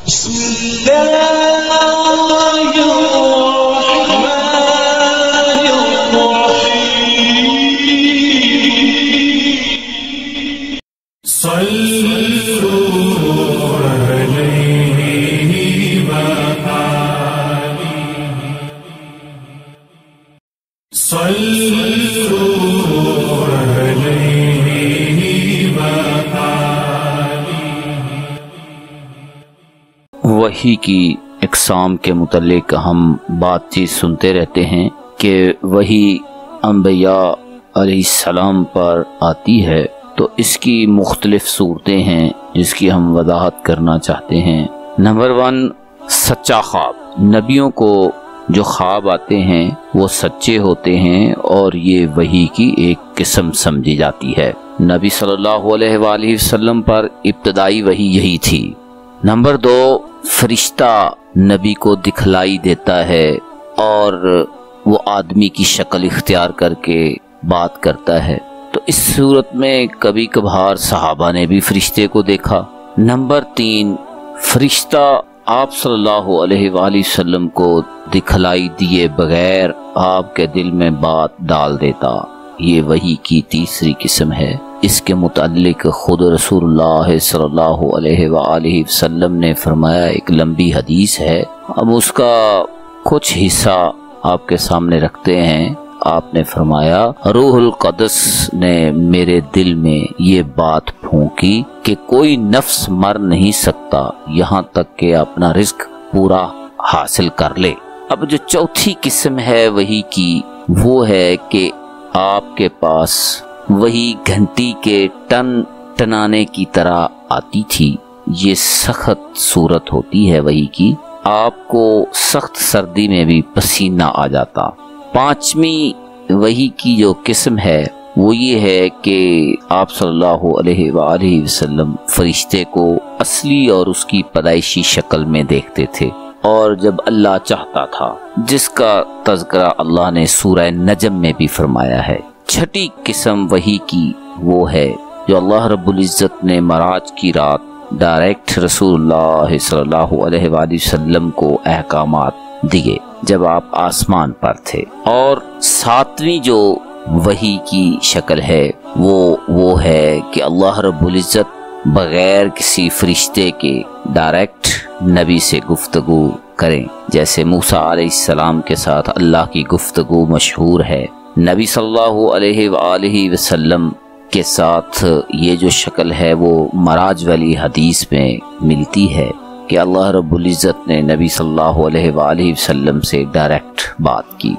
بسم الله الرحمن الرحيم صلوا عليه وآله صلوا عليه وحی کی اقسام کے متعلق ہم بات چیت سنتے رہتے ہیں کہ وحی انبیاء علیہ السلام پر آتی ہے تو اس کی مختلف صورتیں ہیں جس کی ہم وضاحت کرنا چاہتے ہیں۔ نمبر 1، سچا خواب۔ نبیوں کو جو خواب آتے ہیں وہ سچے ہوتے ہیں اور یہ وحی کی ایک قسم سمجھی جاتی ہے۔ نبی صلی اللہ علیہ وآلہ وسلم پر ابتدائی وحی یہی تھی۔ نمبر 2، فرشتہ نبی کو دکھلائی دیتا ہے اور وہ آدمی کی شکل اختیار کر کے بات کرتا ہے، تو اس صورت میں کبھی کبھار صحابہ نے بھی فرشتے کو دیکھا۔ نمبر 3، فرشتہ آپ صلی اللہ علیہ وآلہ وسلم کو دکھلائی دیے بغیر آپ کے دل میں بات ڈال دیتا، یہ وحی کی تیسری قسم ہے۔ اس کے متعلق خود رسول اللہ صلی اللہ علیہ وآلہ وسلم نے فرمایا، ایک لمبی حدیث ہے، اب اس کا کچھ حصہ آپ کے سامنے رکھتے ہیں۔ آپ نے فرمایا، روح القدس نے میرے دل میں یہ بات پھونکی کہ کوئی نفس مر نہیں سکتا یہاں تک کہ اپنا رزق پورا حاصل کر لے۔ اب جو چوتھی قسم ہے وحی کی، وہ ہے کہ آپ کے پاس وہی گھنٹی کے ٹن ٹنانے کی طرح آتی تھی۔ یہ سخت صورت ہوتی ہے وحی کی، آپ کو سخت سردی میں بھی پسینہ آ جاتا۔ پانچویں وحی کی جو قسم ہے وہ یہ ہے کہ آپ صلی اللہ علیہ وآلہ وسلم فرشتے کو اصلی اور اس کی پیدائشی شکل میں دیکھتے تھے، اور جب اللہ چاہتا تھا، جس کا تذکرہ اللہ نے سورہ نجم میں بھی فرمایا ہے۔ چھٹی قسم وحی کی وہ ہے جو اللہ رب العزت نے معراج کی رات ڈائریکٹ رسول اللہ صلی اللہ علیہ وآلہ وسلم کو احکامات دیے جب آپ آسمان پر تھے۔ اور ساتویں جو وحی کی شکل ہے وہ ہے کہ اللہ رب العزت بغیر کسی فرشتے کے ڈائریکٹ نبی سے گفتگو کریں، جیسے موسیٰ علیہ السلام کے ساتھ اللہ کی گفتگو مشہور ہے۔ نبی صلی اللہ علیہ وآلہ وسلم کے ساتھ یہ جو شکل ہے وہ معراج والی حدیث میں ملتی ہے کہ اللہ رب العزت نے نبی صلی اللہ علیہ وآلہ وسلم سے ڈائریکٹ بات کی۔